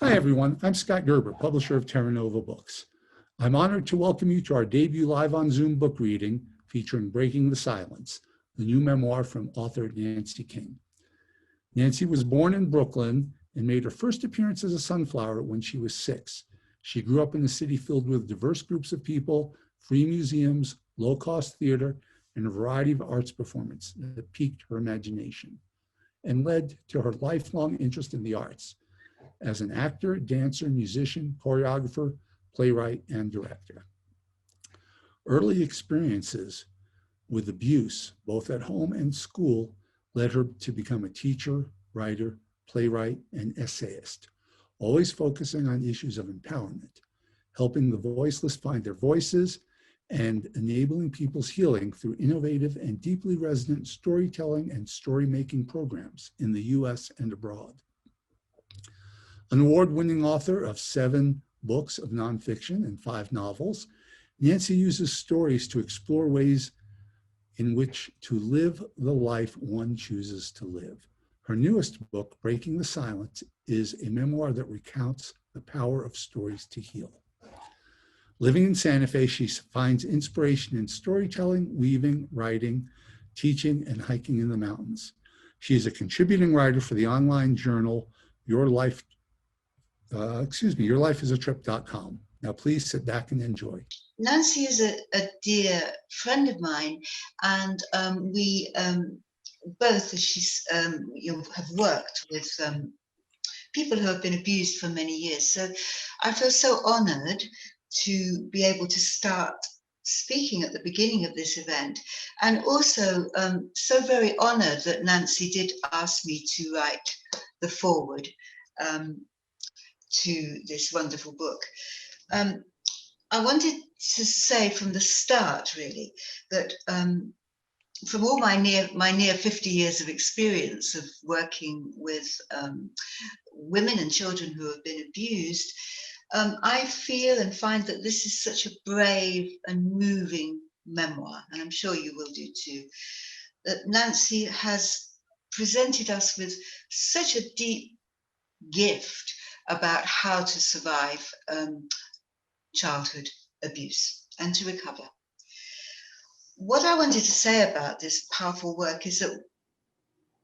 Hi, everyone. I'm Scott Gerber, publisher of Terra Nova Books. I'm honored to welcome you to our debut live on Zoom book reading featuring Breaking the Silence, the new memoir from author Nancy King. Nancy was born in Brooklyn and made her first appearance as a sunflower when she was 6. She grew up in a city filled with diverse groups of people, free museums, low-cost theater, and a variety of arts performance that piqued her imagination and led to her lifelong interest in the arts as an actor, dancer, musician, choreographer, playwright, and director. Early experiences with abuse, both at home and school, led her to become a teacher, writer, playwright, and essayist, always focusing on issues of empowerment, helping the voiceless find their voices, and enabling people's healing through innovative and deeply resonant storytelling and story-making programs in the US and abroad. An award-winning author of 7 books of nonfiction and 5 novels, Nancy uses stories to explore ways in which to live the life one chooses to live. Her newest book, Breaking the Silence, is a memoir that recounts the power of stories to heal. Living in Santa Fe, she finds inspiration in storytelling, weaving, writing, teaching, and hiking in the mountains. She is a contributing writer for the online journal yourlifeisatrip.com. Now, please sit back and enjoy. Nancy is a dear friend of mine, and we both, as she's, have worked with people who have been abused for many years. So I feel so honored to be able to start speaking at the beginning of this event, and also so very honored that Nancy did ask me to write the foreword to this wonderful book. I wanted to say from the start, really, that from all my near 50 years of experience of working with women and children who have been abused, I feel and find that this is such a brave and moving memoir, and I'm sure you will do too, that Nancy has presented us with such a deep gift about how to survive childhood abuse and to recover. What I wanted to say about this powerful work is that,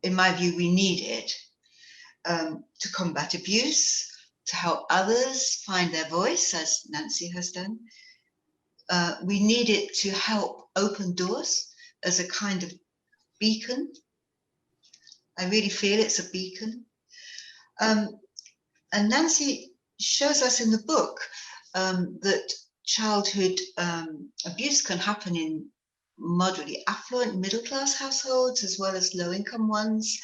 in my view, we need it to combat abuse, to help others find their voice, as Nancy has done. We need it to help open doors as a kind of beacon. I really feel it's a beacon. And Nancy shows us in the book that childhood abuse can happen in moderately affluent middle-class households as well as low-income ones,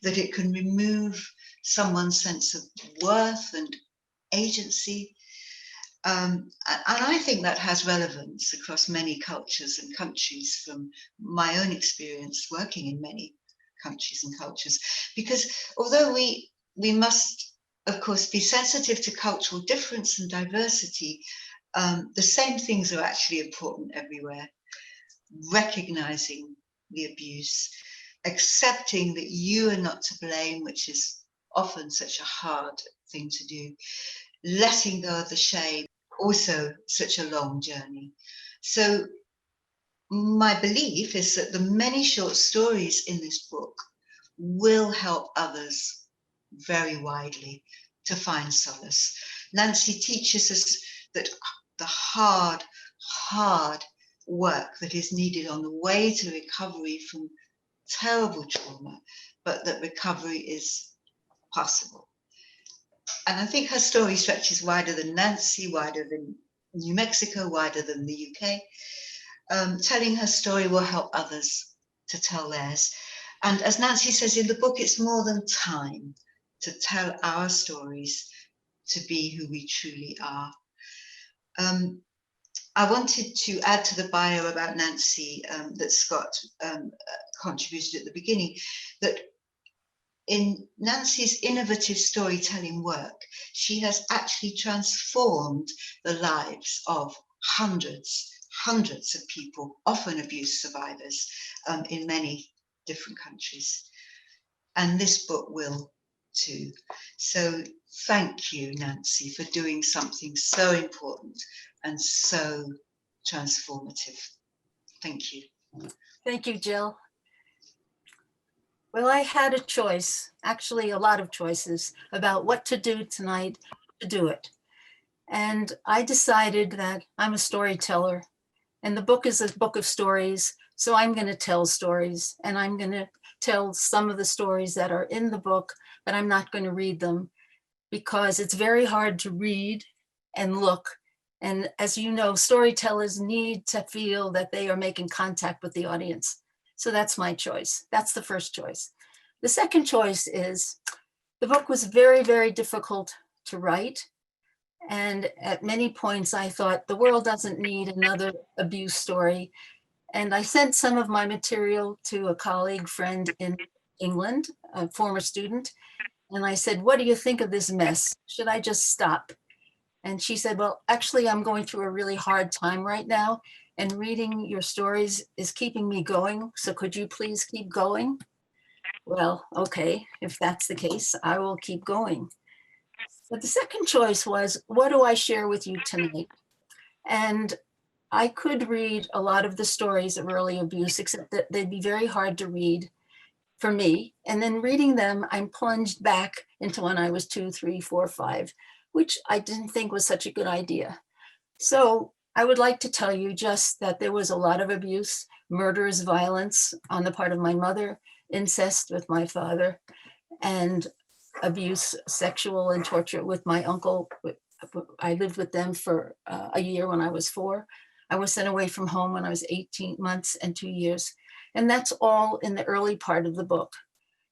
that it can remove someone's sense of worth and agency. And I think that has relevance across many cultures and countries from my own experience working in many countries and cultures, because although we must, of course, be sensitive to cultural difference and diversity, the same things are actually important everywhere. Recognizing the abuse, accepting that you are not to blame, which is often such a hard thing to do, letting go of the shame, also such a long journey. So my belief is that the many short stories in this book will help others very widely to find solace. Nancy teaches us that the hard work that is needed on the way to recovery from terrible trauma, but that recovery is possible. And I think her story stretches wider than Nancy, wider than New Mexico, wider than the UK. Telling her story will help others to tell theirs. And as Nancy says in the book, it's more than time to tell our stories, to be who we truly are. I wanted to add to the bio about Nancy that Scott contributed at the beginning, that in Nancy's innovative storytelling work, she has actually transformed the lives of hundreds of people, often abuse survivors, in many different countries. And this book will too. So thank you, Nancy, for doing something so important and so transformative. Thank you. Thank you, Jill. Well, I had a choice, actually a lot of choices about what to do tonight to do it. And I decided that I'm a storyteller and the book is a book of stories. So I'm going to tell stories, and I'm going to tell some of the stories that are in the book, but I'm not going to read them because it's very hard to read and look. And as you know, storytellers need to feel that they are making contact with the audience. So that's my choice. That's the first choice. The second choice is the book was very, very difficult to write. And at many points, I thought the world doesn't need another abuse story. And I sent some of my material to a colleague friend in England, a former student. And I said, what do you think of this mess? Should I just stop? And she said, well, actually, I'm going through a really hard time right now. And reading your stories is keeping me going. So could you please keep going? Well, okay, if that's the case, I will keep going. But the second choice was, what do I share with you tonight? And I could read a lot of the stories of early abuse, except that they'd be very hard to read for me. And then reading them, I'm plunged back into when I was 2, 3, 4, 5, which I didn't think was such a good idea. So I would like to tell you just that there was a lot of abuse, murderous violence on the part of my mother, incest with my father, and abuse, sexual and torture with my uncle. I lived with them for a year when I was 4. I was sent away from home when I was 18 months and 2 years. And that's all in the early part of the book.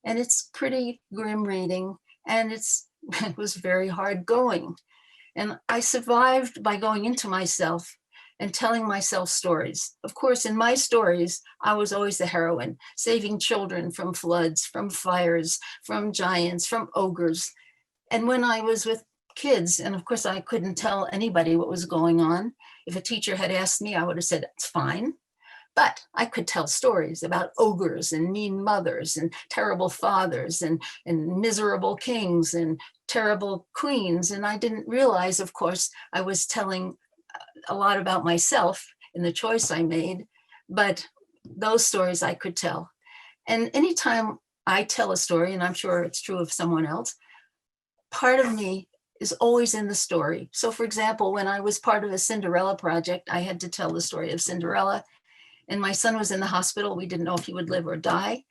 And it's pretty grim reading, and it was very hard going. And I survived by going into myself and telling myself stories. Of course, in my stories, I was always the heroine, saving children from floods, from fires, from giants, from ogres. And when I was with kids, and of course I couldn't tell anybody what was going on. If a teacher had asked me, I would have said, it's fine. But I could tell stories about ogres and mean mothers and terrible fathers and miserable kings and terrible queens. And I didn't realize, of course, I was telling a lot about myself in the choice I made, but those stories I could tell. And anytime I tell a story, and I'm sure it's true of someone else, part of me is always in the story. So for example, when I was part of a Cinderella project, I had to tell the story of Cinderella, and my son was in the hospital. We didn't know if he would live or die.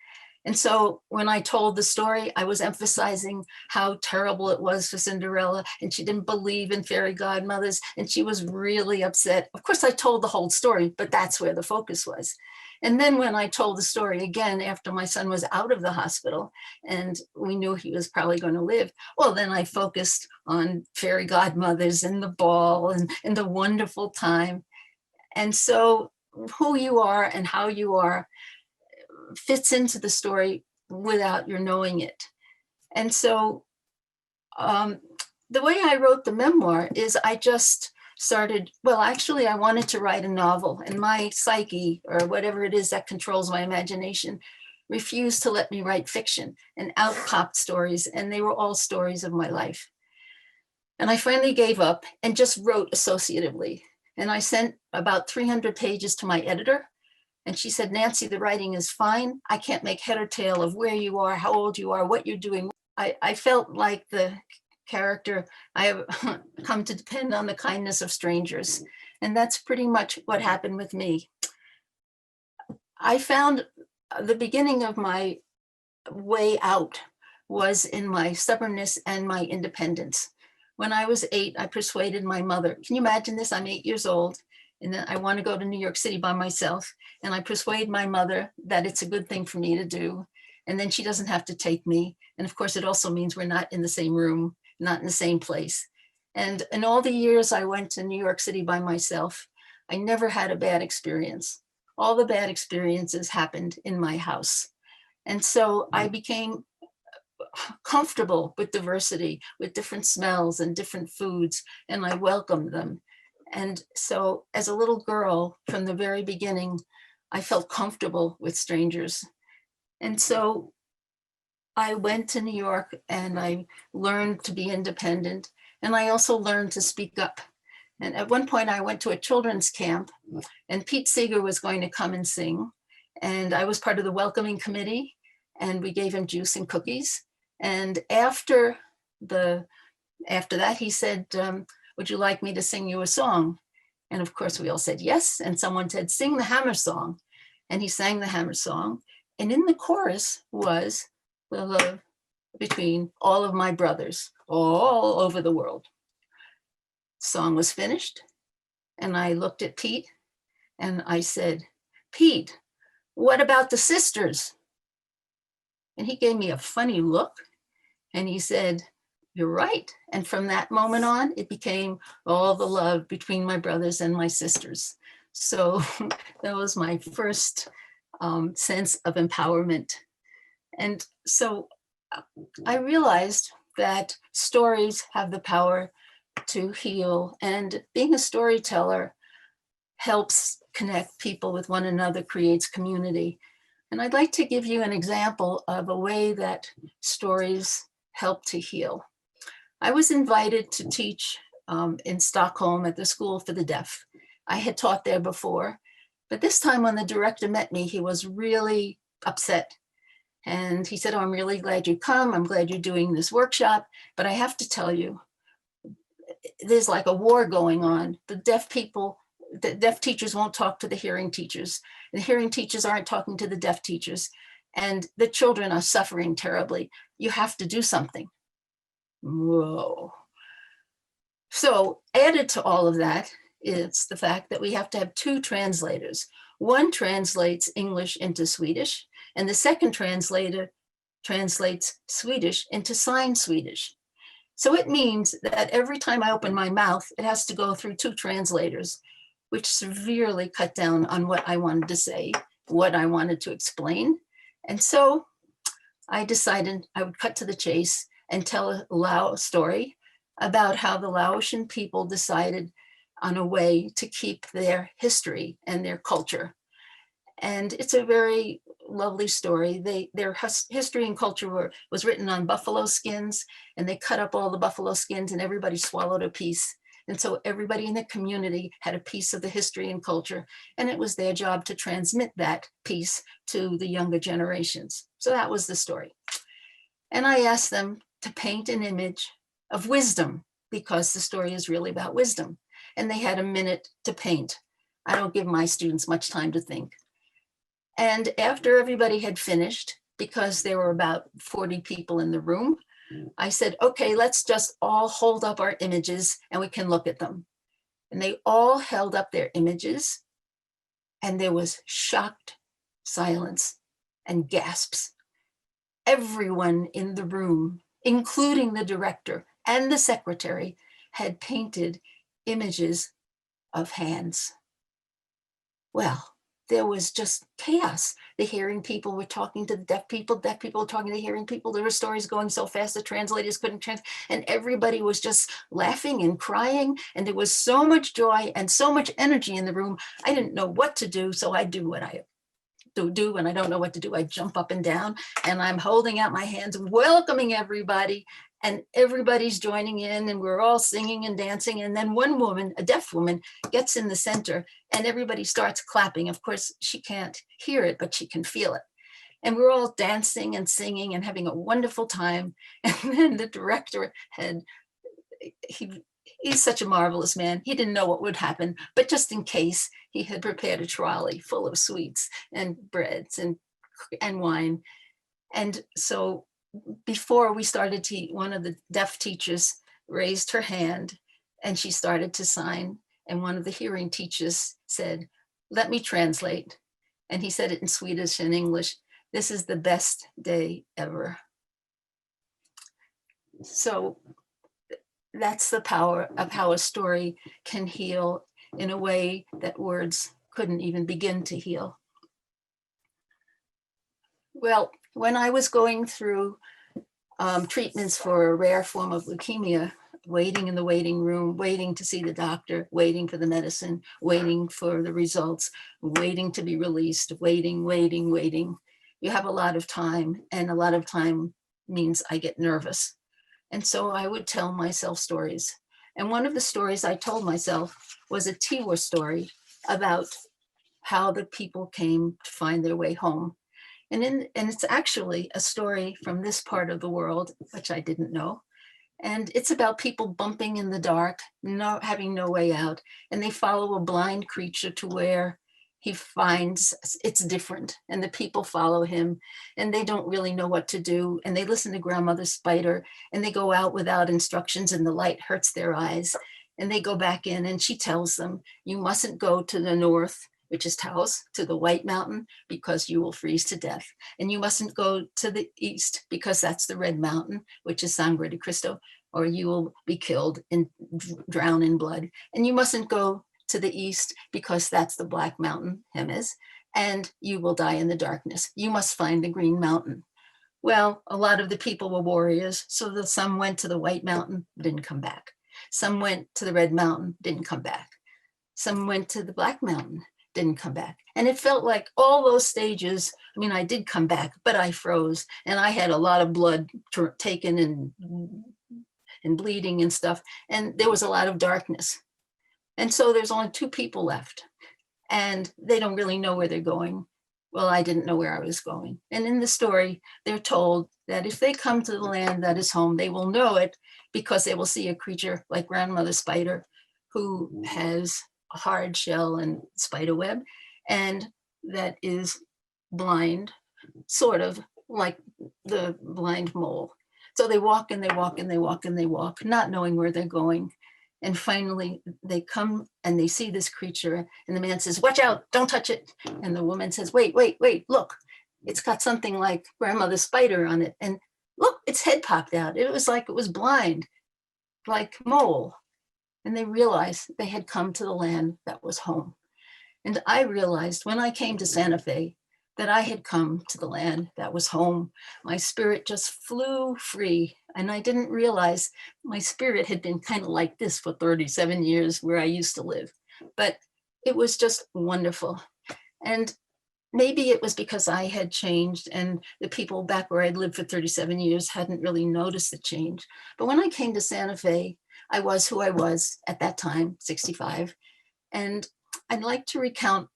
And so when I told the story, I was emphasizing how terrible it was for Cinderella, and she didn't believe in fairy godmothers, and she was really upset. Of course, I told the whole story, but that's where the focus was. And then when I told the story again, after my son was out of the hospital and we knew he was probably going to live, well, then I focused on fairy godmothers and the ball and the wonderful time. And so who you are and how you are fits into the story without your knowing it. And so the way I wrote the memoir is I just started, well, actually, I wanted to write a novel, and my psyche, or whatever it is that controls my imagination, refused to let me write fiction, and out popped stories, and they were all stories of my life. And I finally gave up and just wrote associatively. And I sent about 300 pages to my editor. And she said, Nancy, the writing is fine. I can't make head or tail of where you are, how old you are, what you're doing. I felt like the character, I have come to depend on the kindness of strangers. And that's pretty much what happened with me. I found the beginning of my way out was in my stubbornness and my independence. When I was 8, I persuaded my mother. Can you imagine this? I'm 8 years old, and then I want to go to New York City by myself. And I persuade my mother that it's a good thing for me to do. And then she doesn't have to take me. And of course, it also means we're not in the same room, not in the same place. And in all the years I went to New York City by myself, I never had a bad experience. All the bad experiences happened in my house. And so I became comfortable with diversity, with different smells and different foods, and I welcomed them. And so as a little girl, from the very beginning, I felt comfortable with strangers. And so I went to New York and I learned to be independent. And I also learned to speak up. And at one point I went to a children's camp and Pete Seeger was going to come and sing. And I was part of the welcoming committee and we gave him juice and cookies. And after that, he said, would you like me to sing you a song? And of course we all said yes. And someone said, sing the Hammer Song. And he sang the Hammer Song. And in the chorus was the love between all of my brothers all over the world. Song was finished. And I looked at Pete and I said, Pete, what about the sisters? And he gave me a funny look and he said, you're right. And from that moment on, it became all the love between my brothers and my sisters. So that was my first sense of empowerment. And so I realized that stories have the power to heal, and being a storyteller helps connect people with one another, creates community. And I'd like to give you an example of a way that stories help to heal. I was invited to teach in Stockholm at the School for the Deaf. I had taught there before, but this time when the director met me, he was really upset. And he said, oh, I'm really glad you come. I'm glad you're doing this workshop, but I have to tell you, there's like a war going on. The deaf teachers won't talk to the hearing teachers. The hearing teachers aren't talking to the deaf teachers. And the children are suffering terribly. You have to do something. Whoa. So added to all of that is the fact that we have to have two translators. One translates English into Swedish, and the second translator translates Swedish into sign Swedish. So it means that every time I open my mouth, it has to go through two translators, which severely cut down on what I wanted to say, what I wanted to explain. And so I decided I would cut to the chase and tell a Lao story about how the Laotian people decided on a way to keep their history and their culture. And it's a very lovely story. Their history and culture was written on buffalo skins, and they cut up all the buffalo skins and everybody swallowed a piece. And so everybody in the community had a piece of the history and culture, and it was their job to transmit that piece to the younger generations. So that was the story. And I asked them to paint an image of wisdom, because the story is really about wisdom. And they had a minute to paint. I don't give my students much time to think. And after everybody had finished, because there were about 40 people in the room, I said, okay, let's just all hold up our images and we can look at them. And they all held up their images, and there was shocked silence and gasps. Everyone in the room, including the director and the secretary, had painted images of hands. Well, there was just chaos. The hearing people were talking to the deaf people were talking to the hearing people. There were stories going so fast the translators couldn't translate, and everybody was just laughing and crying, and there was so much joy and so much energy in the room. I didn't know what to do, so I do what I do when I don't know what to do. I jump up and down, and I'm holding out my hands, welcoming everybody, and everybody's joining in, and we're all singing and dancing. And then one woman, a deaf woman, gets in the center, and everybody starts clapping. Of course, she can't hear it, but she can feel it. And we're all dancing and singing and having a wonderful time. And then the director he's such a marvelous man. He didn't know what would happen, but just in case, he had prepared a trolley full of sweets and breads and wine. And so before we started to eat, one of the deaf teachers raised her hand and she started to sign. And one of the hearing teachers said, let me translate. And he said it in Swedish and English. This is the best day ever. So that's the power of how a story can heal in a way that words couldn't even begin to heal. Well, when I was going through treatments for a rare form of leukemia, waiting in the waiting room, waiting to see the doctor, waiting for the medicine, waiting for the results, waiting to be released, waiting. You have a lot of time, and a lot of time means I get nervous. And so I would tell myself stories. And one of the stories I told myself was a Tiwa story about how the people came to find their way home. And it's actually a story from this part of the world, which I didn't know. And it's about people bumping in the dark, having no way out. And they follow a blind creature to where he finds it's different. And the people follow him and they don't really know what to do. And they listen to Grandmother Spider and they go out without instructions and the light hurts their eyes. And they go back in and she tells them, you mustn't go to the north, which is Taos, to the White Mountain, because you will freeze to death. And you mustn't go to the east because that's the Red Mountain, which is Sangre de Cristo, or you will be killed and drown in blood. And you mustn't go to the east because that's the Black Mountain, Jemez, and you will die in the darkness. You must find the Green Mountain. Well, a lot of the people were warriors, so some went to the White Mountain, didn't come back. Some went to the Red Mountain, didn't come back. Some went to the Black Mountain, didn't come back. And it felt like all those stages, I mean, I did come back, but I froze and I had a lot of blood taken and bleeding and stuff. And there was a lot of darkness. And so there's only 2 people left and they don't really know where they're going. Well, I didn't know where I was going. And in the story, they're told that if they come to the land that is home, they will know it because they will see a creature like Grandmother Spider who has a hard shell and spider web and that is blind, sort of like the blind mole. So they walk and they walk and they walk and they walk, not knowing where they're going. And finally they come and they see this creature and the man says, watch out, don't touch it. And the woman says, wait, look, it's got something like Grandmother Spider on it. And look, its head popped out. It was like it was blind, like mole. And they realized they had come to the land that was home. And I realized when I came to Santa Fe that I had come to the land that was home. My spirit just flew free. And I didn't realize my spirit had been kind of like this for 37 years where I used to live. But it was just wonderful. And maybe it was because I had changed and the people back where I'd lived for 37 years hadn't really noticed the change. But when I came to Santa Fe, I was who I was at that time, 65. And I'd like to recount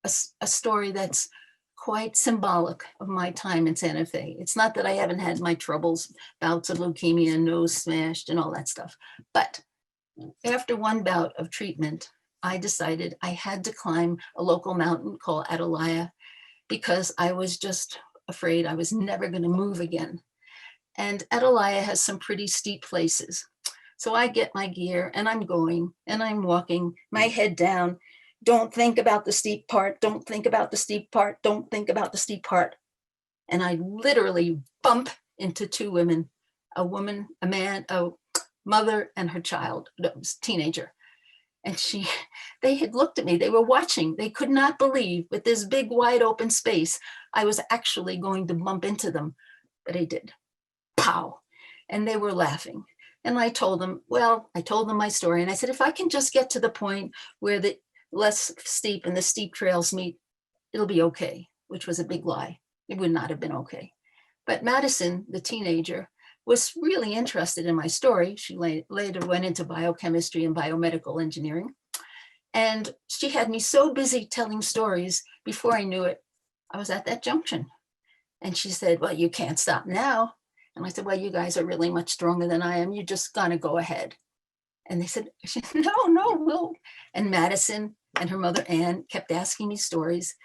a story that's quite symbolic of my time in Santa Fe. It's not that I haven't had my troubles, bouts of leukemia, nose smashed and all that stuff. But after one bout of treatment, I decided I had to climb a local mountain called Atalaya because I was just afraid I was never going to move again. And Atalaya has some pretty steep places. So I get my gear and I'm going and I'm walking, my head down. Don't think about the steep part. Don't think about the steep part. Don't think about the steep part. And I literally bump into 2 women, a woman, a man, a mother and her child, teenager. And they had looked at me, they were watching. They could not believe with this big wide open space, I was actually going to bump into them, but I did. Pow. And they were laughing. And I told them my story. And I said, if I can just get to the point where the less steep and the steep trails meet, it'll be okay, which was a big lie. It would not have been okay. But Madison, the teenager, was really interested in my story. She later went into biochemistry and biomedical engineering. And she had me so busy telling stories, before I knew it, I was at that junction. And she said, well, you can't stop now. And I said, well, you guys are really much stronger than I am. You're just gonna go ahead. And they said, no, we'll. And Madison and her mother, Ann, kept asking me stories.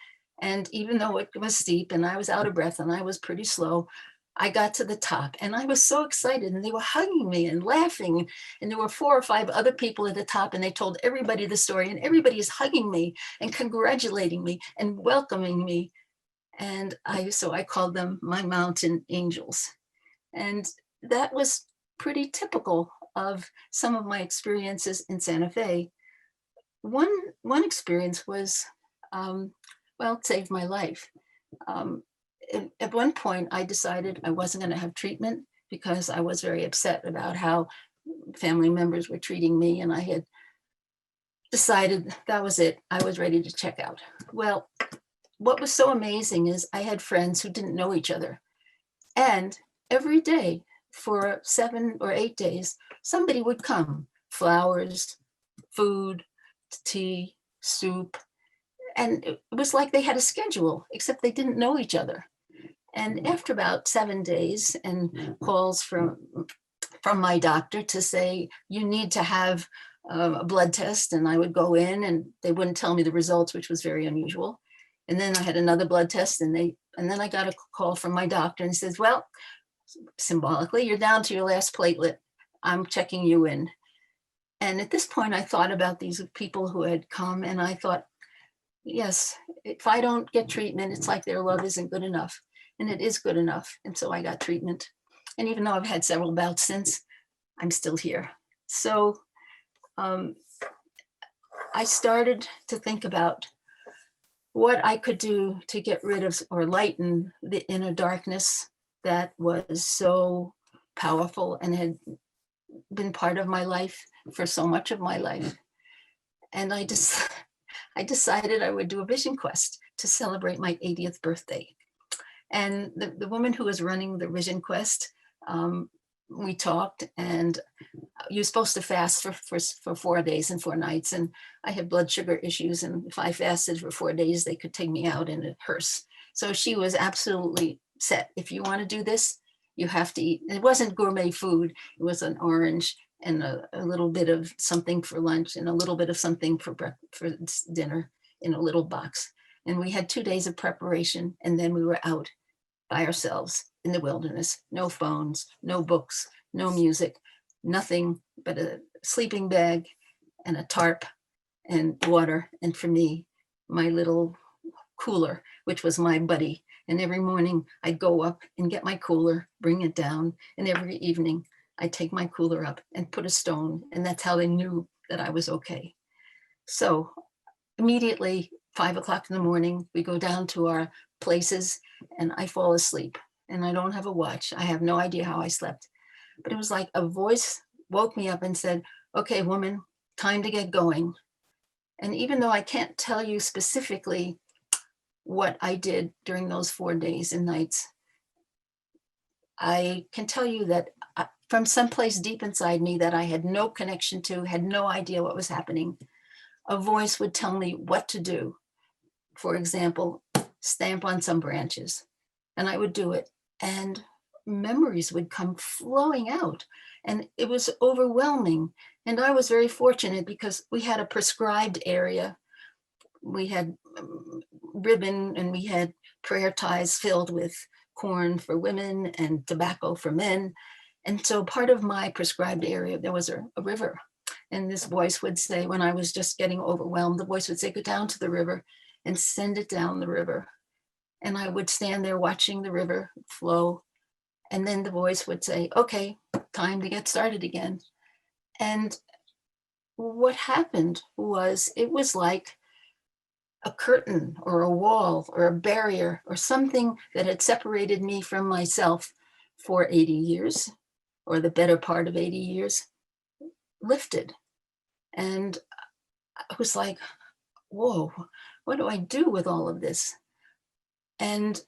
And even though it was steep and I was out of breath and I was pretty slow, I got to the top and I was so excited and they were hugging me and laughing. And there were 4 or 5 other people at the top and they told everybody the story and everybody is hugging me and congratulating me and welcoming me. And so I called them my mountain angels. And that was pretty typical of some of my experiences in Santa Fe. One experience was, it saved my life. At one point, I decided I wasn't going to have treatment because I was very upset about how family members were treating me, and I had decided that was it. I was ready to check out. Well, what was so amazing is I had friends who didn't know each other, and every day for 7 or 8 days, somebody would come, flowers, food, tea, soup. And it was like they had a schedule, except they didn't know each other. And after about 7 days and calls from my doctor to say, you need to have a blood test. And I would go in and they wouldn't tell me the results, which was very unusual. And then I had another blood test and then I got a call from my doctor and says, well, symbolically, you're down to your last platelet. I'm checking you in. And at this point, I thought about these people who had come and I thought, yes, if I don't get treatment, it's like their love isn't good enough. And it is good enough. And so I got treatment. And even though I've had several bouts since, I'm still here. So I started to think about what I could do to get rid of or lighten the inner darkness that was so powerful and had been part of my life for so much of my life. And I decided I would do a vision quest to celebrate my 80th birthday. And the woman who was running the vision quest, we talked, and you're supposed to fast for 4 days and 4 nights. And I had blood sugar issues. And if I fasted for 4 days, they could take me out in a hearse. So she was absolutely set. If you want to do this, you have to eat. And it wasn't gourmet food. It was an orange and a little bit of something for lunch and a little bit of something for dinner in a little box. And we had 2 days of preparation. And then we were out by ourselves in the wilderness. No phones, no books, no music, nothing but a sleeping bag and a tarp and water. And for me, my little cooler, which was my buddy. And every morning I'd go up and get my cooler, bring it down. And every evening I'd take my cooler up and put a stone. And that's how they knew that I was okay. So immediately, 5 o'clock in the morning, we go down to our places and I fall asleep. And I don't have a watch. I have no idea how I slept. But it was like a voice woke me up and said, okay, woman, time to get going. And even though I can't tell you specifically what I did during those 4 days and nights, I can tell you that from someplace deep inside me that I had no connection to, had no idea what was happening, a voice would tell me what to do. For example, stamp on some branches. And I would do it. And memories would come flowing out. And it was overwhelming. And I was very fortunate because we had a prescribed area. We had ribbon and we had prayer ties filled with corn for women and tobacco for men. And so part of my prescribed area, there was a river. And this voice would say, when I was just getting overwhelmed, the voice would say, go down to the river and send it down the river. And I would stand there watching the river flow. And then the voice would say, okay, time to get started again. And what happened was, it was like a curtain or a wall or a barrier or something that had separated me from myself for 80 years, or the better part of 80 years, lifted. And I was like, whoa, what do I do with all of this? And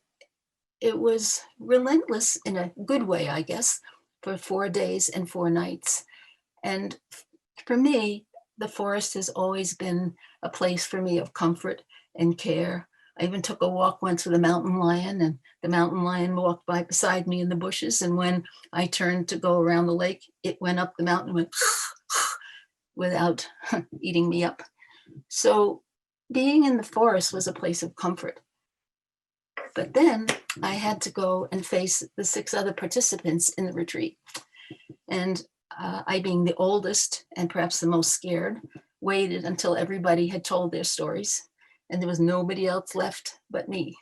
it was relentless in a good way, I guess, for 4 days and 4 nights. And for me, the forest has always been a place for me of comfort and care. I even took a walk once with a mountain lion, and the mountain lion walked by beside me in the bushes. And when I turned to go around the lake, it went up the mountain and went without eating me up. So being in the forest was a place of comfort. But then I had to go and face the 6 other participants in the retreat. And I, being the oldest and perhaps the most scared, waited until everybody had told their stories. And there was nobody else left but me.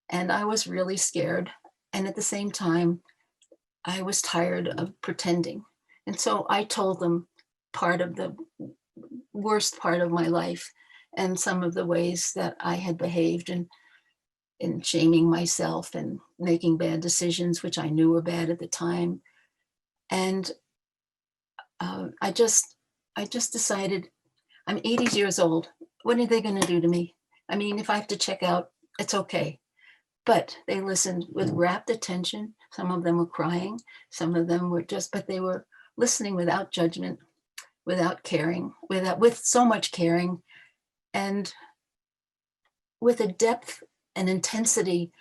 And I was really scared. And at the same time, I was tired of pretending. And so I told them part of the worst part of my life and some of the ways that I had behaved in shaming myself and making bad decisions, which I knew were bad at the time. And I just decided, I'm 80 years old. What are they going to do to me? I mean, if I have to check out, it's okay. but they listened with rapt attention. Some of them were crying, some of them were but they were listening without judgment, without caring, with so much caring, and with a depth and intensity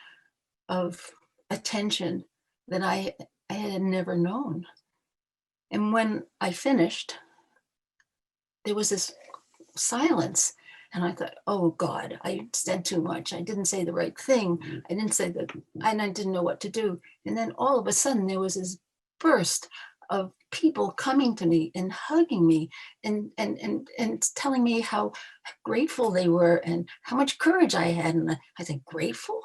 of attention that I had never known. And when I finished, there was this silence. And I thought, oh God, I said too much. I didn't say the right thing. I didn't say that, and I didn't know what to do. And then all of a sudden there was this burst of people coming to me and hugging me and telling me how grateful they were and how much courage I had. And I said, grateful?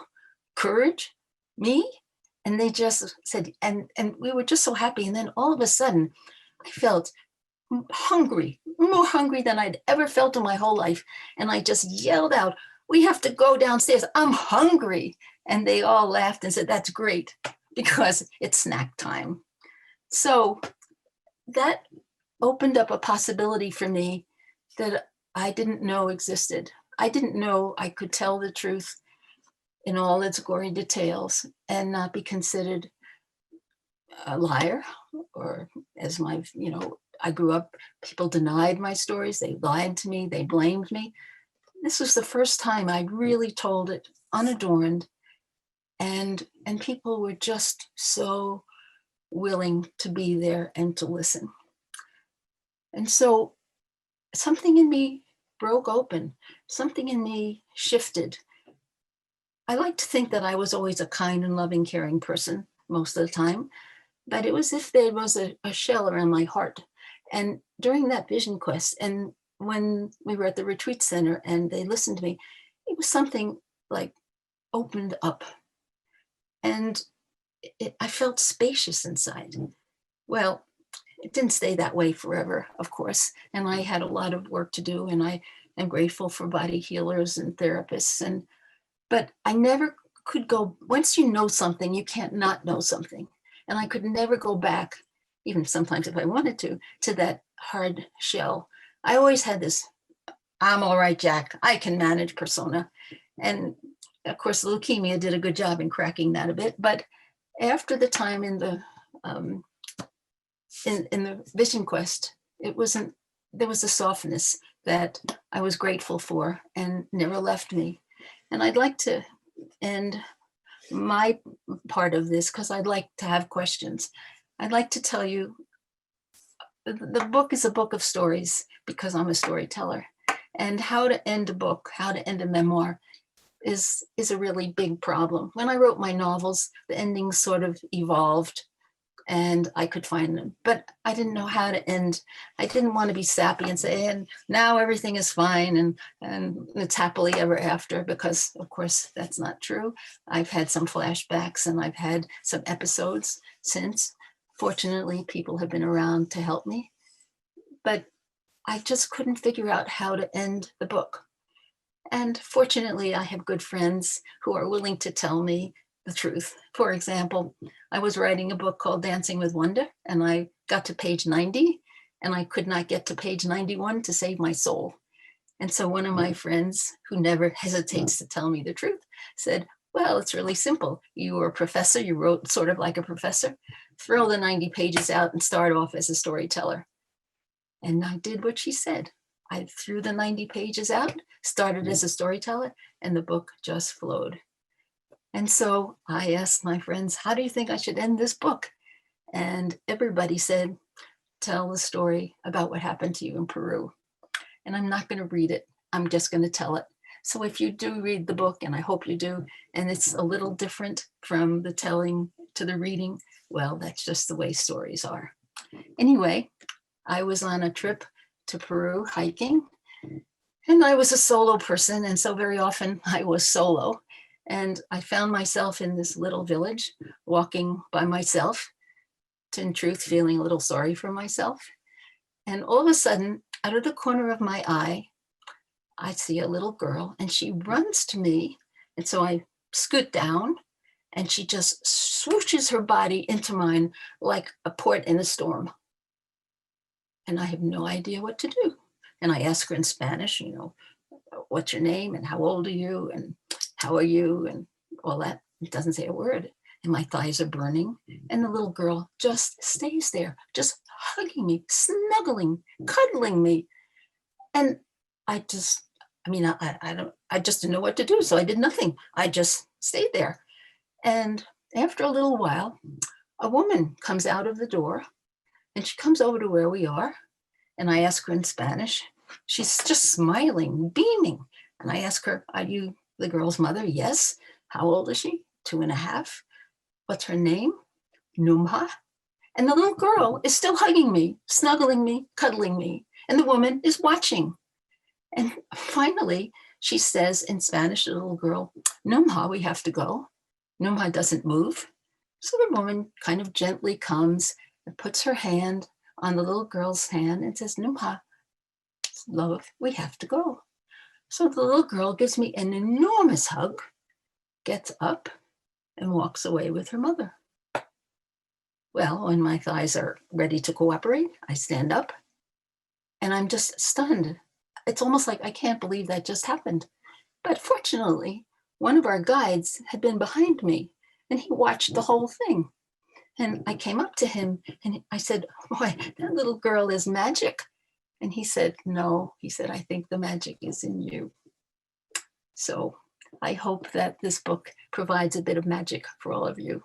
Courage? Me? And they just said, and we were just so happy. And then all of a sudden I felt hungry, more hungry than I'd ever felt in my whole life. And I just yelled out, we have to go downstairs. I'm hungry. And they all laughed and said, that's great, because it's snack time. So that opened up a possibility for me that I didn't know existed. I didn't know I could tell the truth in all its gory details and not be considered a liar, or as my, I grew up, people denied my stories. They lied to me. They blamed me. This was the first time I'd really told it unadorned, and people were just so willing to be there and to listen. And so something in me broke open. Something in me shifted. I like to think that I was always a kind and loving, caring person most of the time, but it was as if there was a shell around my heart. And during that vision quest, and when we were at the retreat center and they listened to me, it was something like opened up. And I felt spacious inside. Well, it didn't stay that way forever, of course. And I had a lot of work to do, and I am grateful for body healers and therapists. But I never could go, once you know something, you can't not know something. And I could never go back, even sometimes if I wanted to that hard shell. I always had this, I'm all right, Jack, I can manage persona. And of course, leukemia did a good job in cracking that a bit. But after the time in the vision quest, there was a softness that I was grateful for and never left me. And I'd like to end my part of this, because I'd like to have questions. I'd like to tell you, the book is a book of stories because I'm a storyteller. And how to end a book, how to end a memoir is a really big problem. When I wrote my novels, the endings sort of evolved and I could find them, but I didn't know how to end. I didn't want to be sappy and say, and now everything is fine and it's happily ever after, because of course that's not true. I've had some flashbacks and I've had some episodes since. Fortunately, people have been around to help me, but I just couldn't figure out how to end the book. And fortunately, I have good friends who are willing to tell me the truth. For example, I was writing a book called Dancing with Wonder, and I got to page 90, and I could not get to page 91 to save my soul. And so one of my friends, who never hesitates to tell me the truth, said, well, it's really simple. You were a professor, you wrote sort of like a professor, throw the 90 pages out and start off as a storyteller. And I did what she said. I threw the 90 pages out, started as a storyteller, and the book just flowed. And so I asked my friends, how do you think I should end this book? And everybody said, tell the story about what happened to you in Peru. And I'm not going to read it. I'm just going to tell it. So if you do read the book, and I hope you do, and it's a little different from the telling to the reading, well, that's just the way stories are. Anyway, I was on a trip to Peru hiking, and I was a solo person. And so very often I was solo. And I found myself in this little village walking by myself, in truth, feeling a little sorry for myself. And all of a sudden, out of the corner of my eye, I see a little girl and she runs to me. And so I scoot down and she just swooshes her body into mine like a port in a storm. And I have no idea what to do. And I ask her in Spanish, what's your name and how old are you and how are you and all that He doesn't say a word. And my thighs are burning. And the little girl just stays there, just hugging me, snuggling, cuddling me. And I just didn't know what to do. So I did nothing. I just stayed there. And after a little while, a woman comes out of the door and she comes over to where we are. And I ask her in Spanish. She's just smiling, beaming. And I ask her, are you the girl's mother? Yes. How old is she? 2.5. What's her name? Numha. And the little girl is still hugging me, snuggling me, cuddling me. And the woman is watching. And finally, she says in Spanish to the little girl, Numha, we have to go. Numha doesn't move. So the woman kind of gently comes and puts her hand on the little girl's hand and says, Numha, love, we have to go. So the little girl gives me an enormous hug, gets up and walks away with her mother. Well, when my thighs are ready to cooperate, I stand up and I'm just stunned. It's almost like I can't believe that just happened. But fortunately, one of our guides had been behind me and he watched the whole thing. And I came up to him and I said, boy, that little girl is magic. And he said, no, he said, I think the magic is in you. So I hope that this book provides a bit of magic for all of you.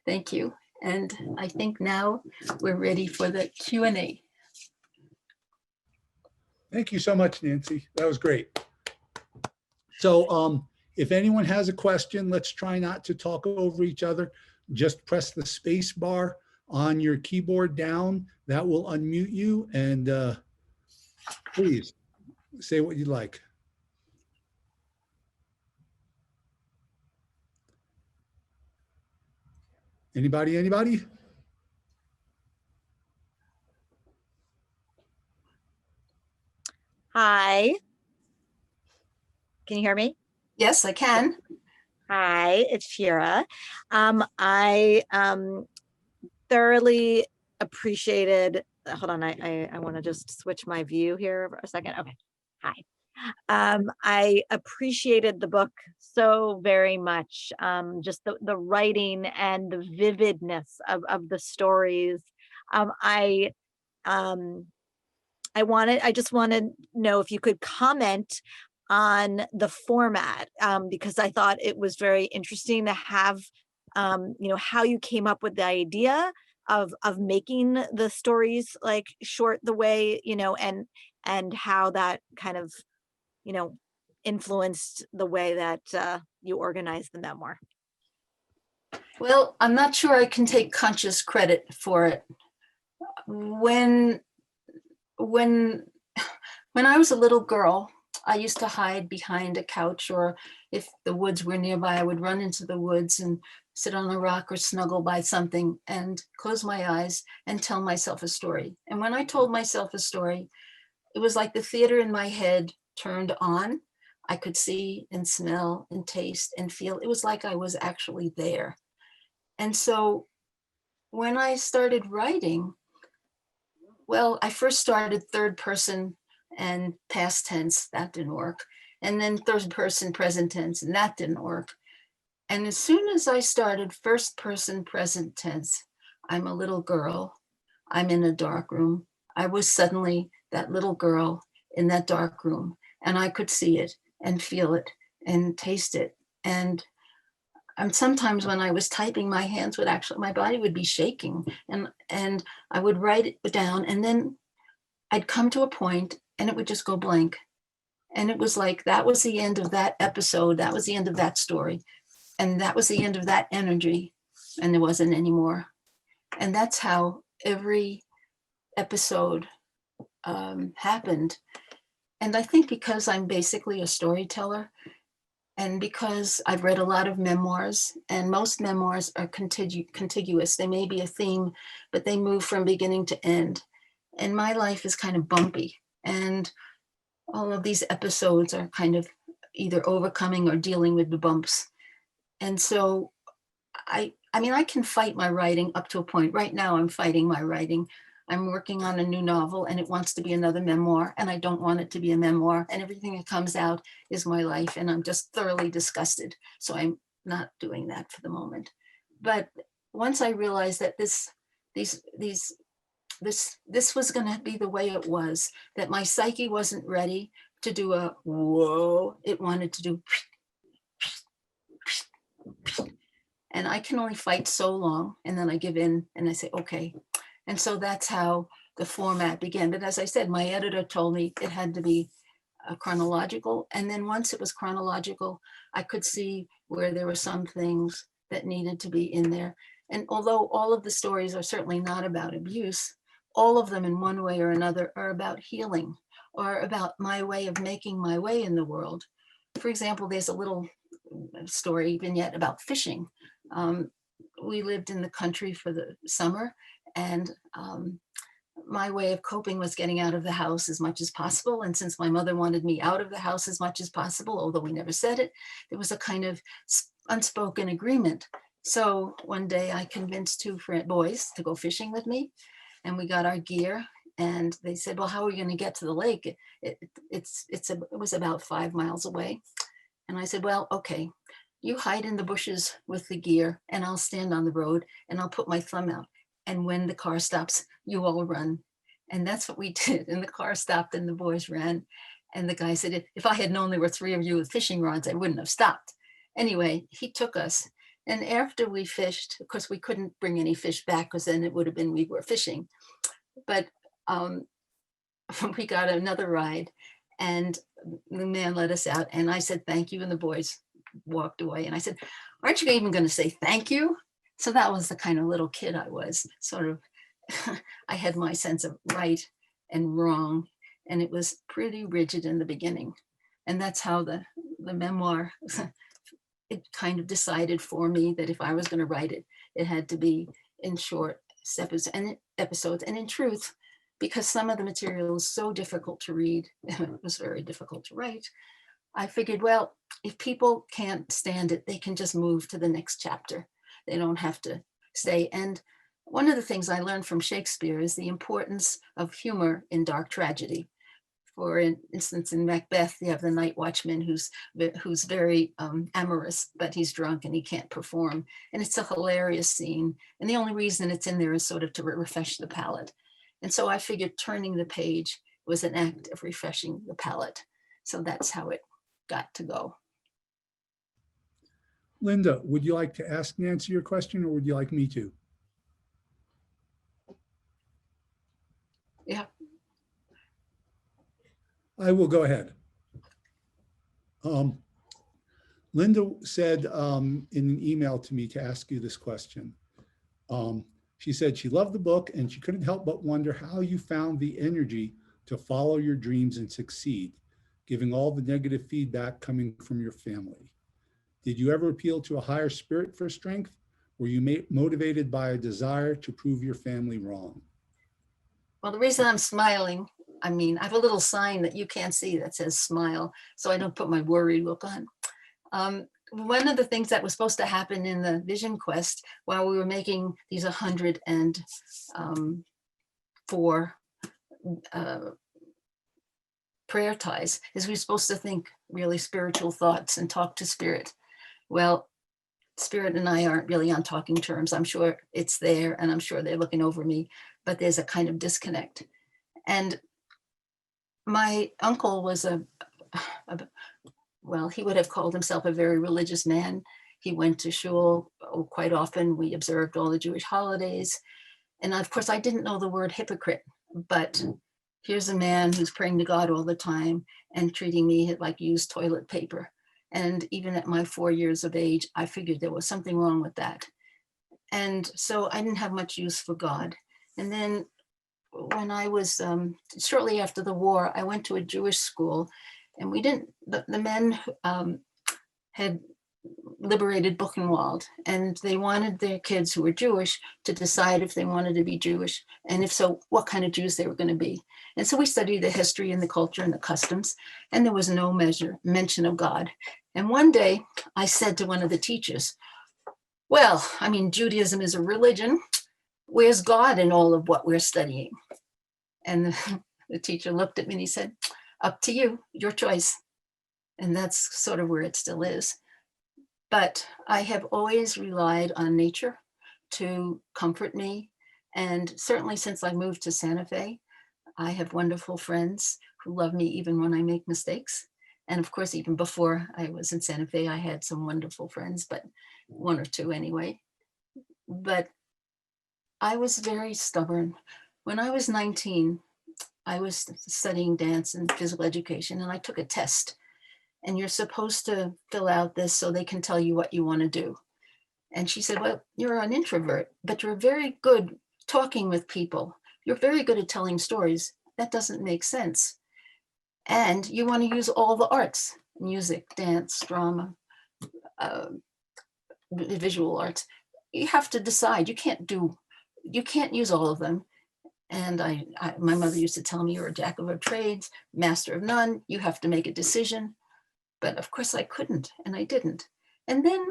Thank you. And I think now we're ready for the Q&A. Thank you so much, Nancy. That was great. So if anyone has a question, let's try not to talk over each other. Just press the space bar on your keyboard down. That will unmute you. And please say what you'd like. Anybody? Hi. Can you hear me? Yes, I can. Hi, it's Shira. I thoroughly appreciated, hold on, I want to just switch my view here for a second. Okay. Hi. I appreciated the book so very much. Just the writing and the vividness of the stories. I just want to know if you could comment on the format, because I thought it was very interesting to have, how you came up with the idea of making the stories like short the way, and how that kind of, influenced the way that you organized the memoir. Well, I'm not sure I can take conscious credit for it. When I was a little girl, I used to hide behind a couch, or if the woods were nearby, I would run into the woods and sit on a rock or snuggle by something and close my eyes and tell myself a story. And when I told myself a story, it was like the theater in my head turned on. I could see and smell and taste and feel. It was like I was actually there. And so when I started writing, well, I first started third person and past tense. That didn't work. And then third person present tense, and that didn't work. And as soon as I started first person present tense, I'm a little girl, I'm in a dark room. I was suddenly that little girl in that dark room, and I could see it and feel it and taste it. And sometimes when I was typing, my hands would actually, my body would be shaking, and I would write it down, and then I'd come to a point and it would just go blank. And it was like, that was the end of that episode. That was the end of that story. And that was the end of that energy. And there wasn't any more. And that's how every episode happened. And I think because I'm basically a storyteller, and because I've read a lot of memoirs, and most memoirs are contiguous. They may be a theme, but they move from beginning to end. And my life is kind of bumpy. And all of these episodes are kind of either overcoming or dealing with the bumps. And so I can fight my writing up to a point. Right now, I'm fighting my writing. I'm working on a new novel and it wants to be another memoir, and I don't want it to be a memoir, and everything that comes out is my life, and I'm just thoroughly disgusted. So I'm not doing that for the moment. But once I realized that this was going to be the way it was, that my psyche wasn't ready to do a whoa, it wanted to do, and I can only fight so long, and then I give in and I say, okay. And so that's how the format began. But as I said, my editor told me it had to be chronological. And then once it was chronological, I could see where there were some things that needed to be in there. And although all of the stories are certainly not about abuse, all of them in one way or another are about healing or about my way of making my way in the world. For example, there's a little story vignette about fishing. We lived in the country for the summer, and my way of coping was getting out of the house as much as possible. And since my mother wanted me out of the house as much as possible, although we never said it, there was a kind of unspoken agreement. So one day I convinced two boys to go fishing with me, and we got our gear, and they said, well, how are we going to get to the lake? It was about 5 miles away. And I said, well, okay, you hide in the bushes with the gear, and I'll stand on the road and I'll put my thumb out. And when the car stops, you all run. And that's what we did. And the car stopped and the boys ran. And the guy said, if I had known there were 3 of you with fishing rods, I wouldn't have stopped. Anyway, he took us. And after we fished, of course, we couldn't bring any fish back because then it would have been we were fishing. But we got another ride, and the man let us out. And I said, thank you. And the boys walked away. And I said, aren't you even going to say thank you? So that was the kind of little kid I was. Sort of, I had my sense of right and wrong, and it was pretty rigid in the beginning. And that's how the memoir, it kind of decided for me that if I was going to write it, it had to be in short episodes. And in truth, because some of the material is so difficult to read, it was very difficult to write, I figured, well, if people can't stand it, they can just move to the next chapter. They don't have to stay. And one of the things I learned from Shakespeare is the importance of humor in dark tragedy. For instance, in Macbeth, you have the night watchman who's very amorous, but he's drunk and he can't perform. And it's a hilarious scene. And the only reason it's in there is sort of to refresh the palate. And so I figured turning the page was an act of refreshing the palate. So that's how it got to go. Linda, would you like to ask Nancy your question, or would you like me to? Yeah. I will go ahead. Linda said in an email to me to ask you this question. She said she loved the book and she couldn't help but wonder how you found the energy to follow your dreams and succeed, given all the negative feedback coming from your family. Did you ever appeal to a higher spirit for strength? Were you motivated by a desire to prove your family wrong? Well, the reason I'm smiling, I mean, I have a little sign that you can't see that says smile, so I don't put my worried look on. One of the things that was supposed to happen in the Vision Quest while we were making these 104 prayer ties is we were supposed to think really spiritual thoughts and talk to spirit. Well, spirit and I aren't really on talking terms. I'm sure it's there and I'm sure they're looking over me, but there's a kind of disconnect. And my uncle was well, he would have called himself a very religious man. He went to shul quite often. We observed all the Jewish holidays. And of course, I didn't know the word hypocrite, but here's a man who's praying to God all the time and treating me like used toilet paper. And even at my 4 years of age, I figured there was something wrong with that. And so I didn't have much use for God. And then when I was, shortly after the war, I went to a Jewish school, and we didn't, the men had liberated Buchenwald, and they wanted their kids who were Jewish to decide if they wanted to be Jewish, and if so, what kind of Jews they were going to be. And so we studied the history and the culture and the customs, and there was no mention of God. And one day I said to one of the teachers, well, I mean, Judaism is a religion. Where's God in all of what we're studying? And the teacher looked at me and he said, up to you, your choice. And that's sort of where it still is. But I have always relied on nature to comfort me. And certainly since I moved to Santa Fe, I have wonderful friends who love me even when I make mistakes. And of course, even before I was in Santa Fe, I had some wonderful friends, but one or two anyway. But I was very stubborn. When I was 19, I was studying dance and physical education, and I took a test. And you're supposed to fill out this so they can tell you what you want to do. And she said, well, you're an introvert, but you're very good talking with people. You're very good at telling stories. That doesn't make sense. And you want to use all the arts, music, dance, drama, visual arts. You have to decide. You can't use all of them. And my mother used to tell me, you're a jack of all trades, master of none. You have to make a decision. But of course I couldn't, and I didn't. And then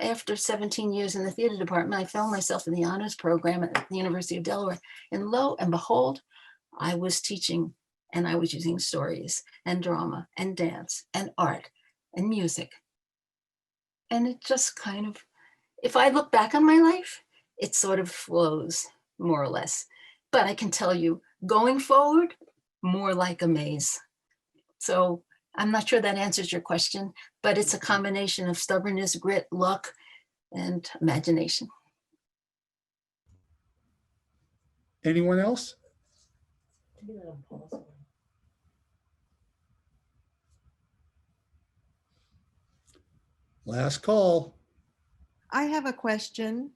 after 17 years in the theater department, I found myself in the honors program at the University of Delaware. And lo and behold, I was teaching, and I was using stories and drama and dance and art and music. And it just kind of, if I look back on my life, it sort of flows more or less. But I can tell you, going forward, more like a maze. So I'm not sure that answers your question, but it's a combination of stubbornness, grit, luck, and imagination. Anyone else? Last call. I have a question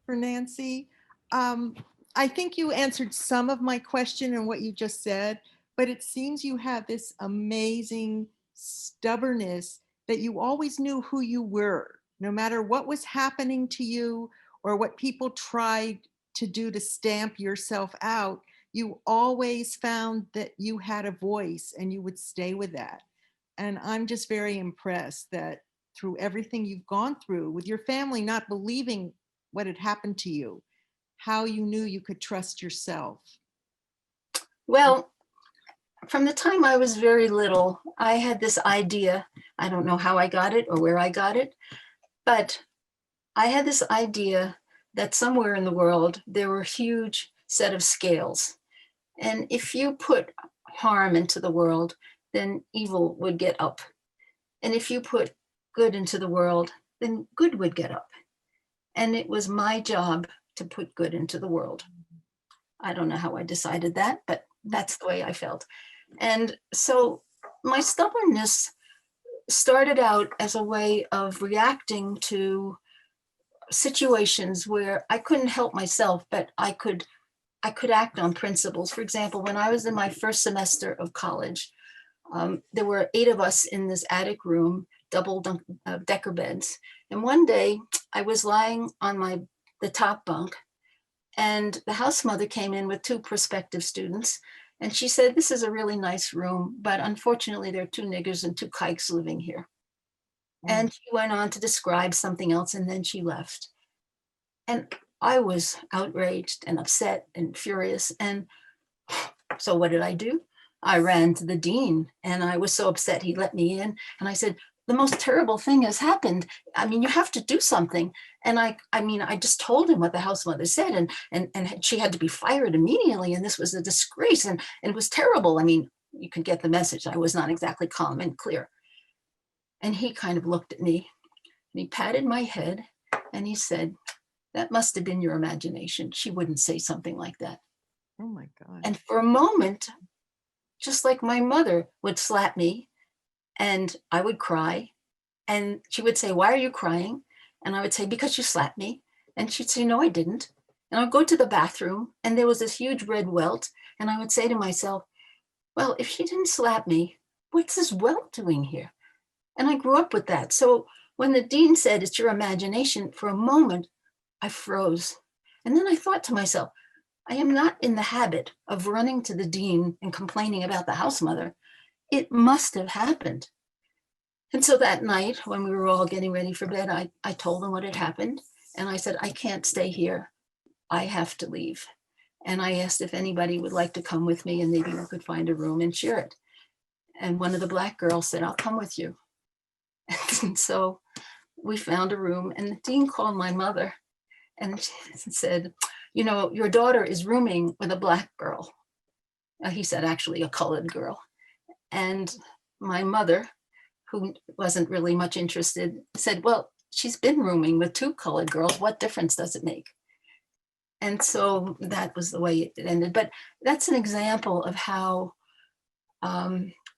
for Nancy. I think you answered some of my question and what you just said, but it seems you have this amazing stubbornness that you always knew who you were, no matter what was happening to you or what people tried to do to stamp yourself out. You always found that you had a voice and you would stay with that. And I'm just very impressed that through everything you've gone through with your family not believing what had happened to you, how you knew you could trust yourself. Well, from the time I was very little, I had this idea. I don't know how I got it or where I got it, but I had this idea that somewhere in the world, there were a huge set of scales. And if you put harm into the world, then evil would get up. And if you put good into the world, then good would get up. And it was my job to put good into the world. I don't know how I decided that, but that's the way I felt. And so my stubbornness started out as a way of reacting to situations where I couldn't help myself, but I could act on principles. For example, when I was in my first semester of college, there were 8 of us in this attic room, double decker beds. And one day I was lying on the top bunk, and the house mother came in with 2 prospective students. And she said, this is a really nice room, but unfortunately there are 2 niggers and 2 kikes living here. And she went on to describe something else, and then she left. And I was outraged and upset and furious. And so what did I do? I ran to the dean, and I was so upset he let me in. And I said, the most terrible thing has happened. I mean, you have to do something. And I just told him what the house mother said, and she had to be fired immediately. And this was a disgrace, and it was terrible. I mean, you could get the message. I was not exactly calm and clear. And he kind of looked at me, and he patted my head, and he said, that must have been your imagination. She wouldn't say something like that. Oh my God. And for a moment, just like my mother would slap me, and I would cry, and she would say, why are you crying? And I would say, because you slapped me. And she'd say, no, I didn't. And I'd go to the bathroom, and there was this huge red welt. And I would say to myself, well, if she didn't slap me, what's this welt doing here? And I grew up with that. So when the dean said, it's your imagination, for a moment, I froze. And then I thought to myself, I am not in the habit of running to the dean and complaining about the house mother. It must have happened. And so that night, when we were all getting ready for bed, I told them what had happened. And I said, I can't stay here. I have to leave. And I asked if anybody would like to come with me, and maybe we could find a room and share it. And one of the Black girls said, I'll come with you. And so we found a room, and the dean called my mother and said, you know, your daughter is rooming with a black girl. He said, actually, a colored girl. And my mother, who wasn't really much interested, said, well, she's been rooming with 2 colored girls. What difference does it make? And so that was the way it ended. But that's an example of how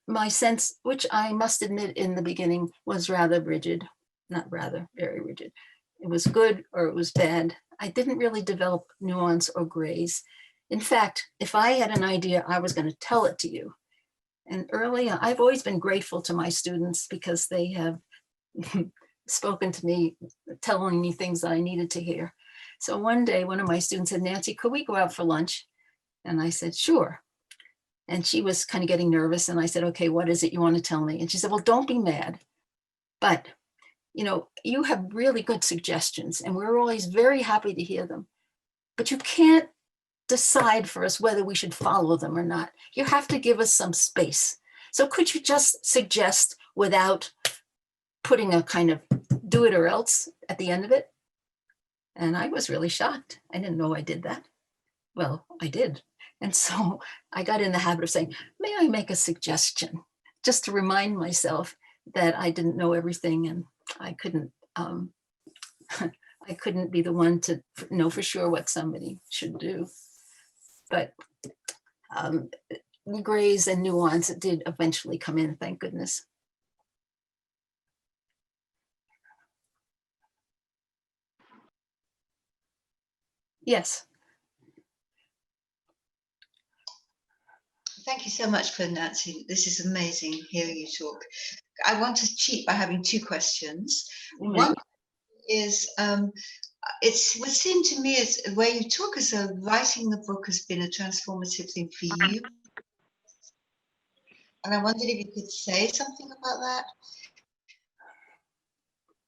my sense, which I must admit in the beginning was rather rigid, not rather, very rigid. It was good or it was bad. I didn't really develop nuance or grays. In fact, if I had an idea, I was going to tell it to you. And early on, I've always been grateful to my students because they have spoken to me, telling me things that I needed to hear. So one day, one of my students said, Nancy, could we go out for lunch? And I said, sure. And she was kind of getting nervous. And I said, okay, what is it you want to tell me? And she said, well, don't be mad. But, you know, you have really good suggestions and we're always very happy to hear them. But you can't decide for us whether we should follow them or not. You have to give us some space. So could you just suggest without putting a kind of do it or else at the end of it? And I was really shocked. I didn't know I did that. Well, I did. And so I got in the habit of saying, may I make a suggestion? Just to remind myself that I didn't know everything and I couldn't be the one to know for sure what somebody should do. But grays and nuance did eventually come in, thank goodness. Yes. Thank you so much for Nancy. This is amazing hearing you talk. I want to cheat by having 2 questions. Mm-hmm. One is, it would seem to me as the way you talk as though writing the book has been a transformative thing for you. And I wondered if you could say something about that.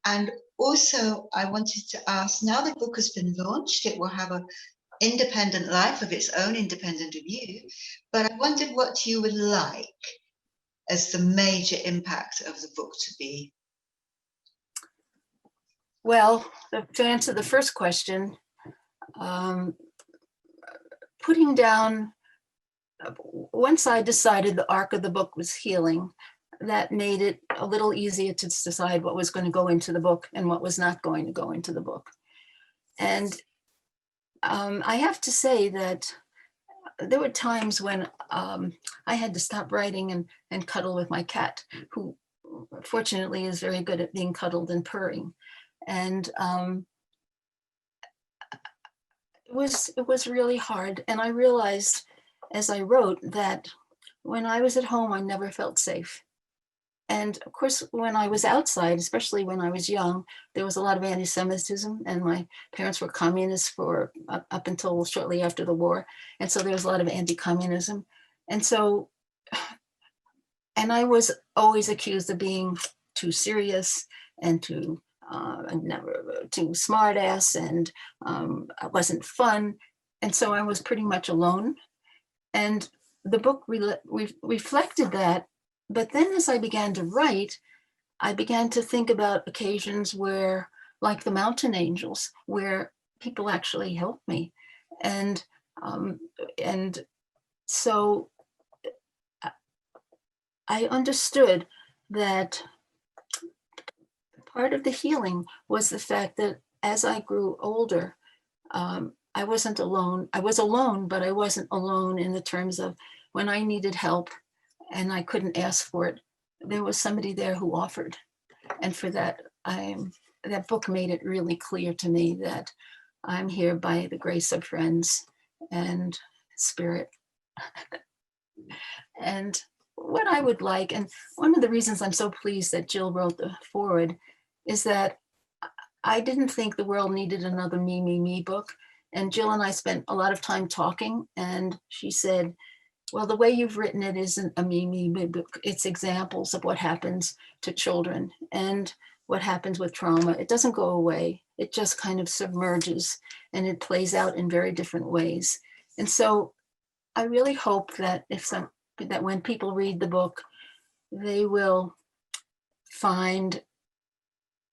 And also, I wanted to ask, now the book has been launched, it will have an independent life of its own, independent of you. But I wondered what you would like as the major impact of the book to be. Well, to answer the first question, putting down, once I decided the arc of the book was healing, that made it a little easier to decide what was going to go into the book and what was not going to go into the book. And I have to say that there were times when I had to stop writing and cuddle with my cat, who fortunately is very good at being cuddled and purring. And it was really hard. And I realized as I wrote that when I was at home, I never felt safe. And of course, when I was outside, especially when I was young, there was a lot of anti-Semitism, and my parents were communists for up until shortly after the war. And so there was a lot of anti-communism. And so, and I was always accused of being too serious and too smart ass, and I wasn't fun. And so I was pretty much alone. And the book reflected that. But then as I began to write, I began to think about occasions where, like the mountain angels, where people actually helped me. And so I understood that part of the healing was the fact that as I grew older, I wasn't alone. I was alone, but I wasn't alone in the terms of when I needed help and I couldn't ask for it, there was somebody there who offered. And for that, that book made it really clear to me that I'm here by the grace of friends and spirit. And what I would like, and one of the reasons I'm so pleased that Jill wrote the foreword, is that I didn't think the world needed another me, me, me book. And Jill and I spent a lot of time talking, and she said, well, the way you've written it isn't a me, me, me book. It's examples of what happens to children and what happens with trauma. It doesn't go away. It just kind of submerges and it plays out in very different ways. And so I really hope that that when people read the book, they will find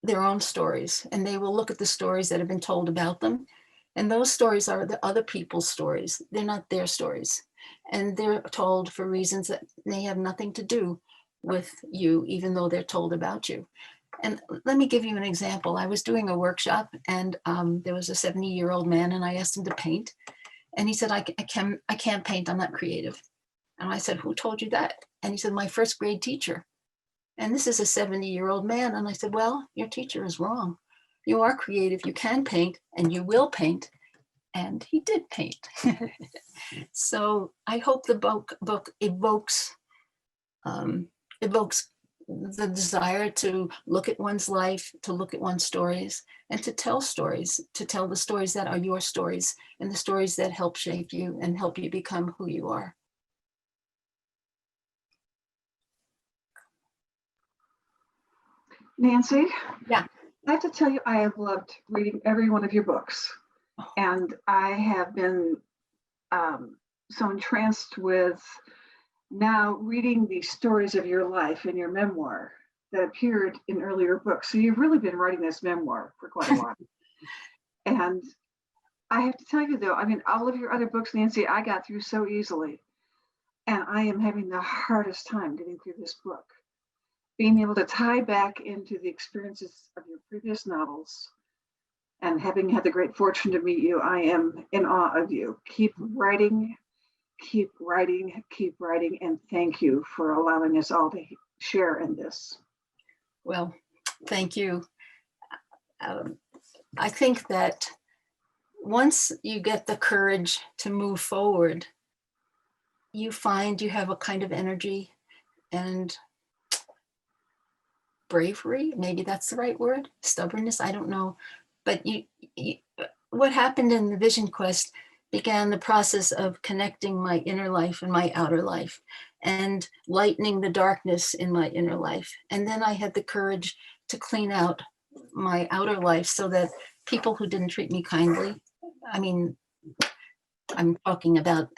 their own stories, and they will look at the stories that have been told about them. And those stories are the other people's stories. They're not their stories. And they're told for reasons that may have nothing to do with you, even though they're told about you. And let me give you an example. I was doing a workshop, and there was a 70-year-old man, and I asked him to paint. And he said, I can't paint, I'm not creative. And I said, who told you that? And he said, my first grade teacher. And this is a 70-year-old man. And I said, well, your teacher is wrong. You are creative, you can paint, and you will paint. And he did paint. So I hope the book evokes the desire to look at one's life, to look at one's stories, and to tell the stories that are your stories, and the stories that help shape you and help you become who you are. Nancy? Yeah. I have to tell you, I have loved reading every one of your books. And I have been so entranced with now reading the stories of your life in your memoir that appeared in earlier books. So you've really been writing this memoir for quite a while. And I have to tell you though, I mean, all of your other books, Nancy, I got through so easily. And I am having the hardest time getting through this book. Being able to tie back into the experiences of your previous novels, and having had the great fortune to meet you, I am in awe of you. Keep writing, keep writing, keep writing, and thank you for allowing us all to share in this. Well, thank you. I think that once you get the courage to move forward, you find you have a kind of energy and bravery, maybe that's the right word, stubbornness, I don't know. But what happened in the Vision Quest began the process of connecting my inner life and my outer life and lightening the darkness in my inner life. And then I had the courage to clean out my outer life so that people who didn't treat me kindly, I mean, I'm talking about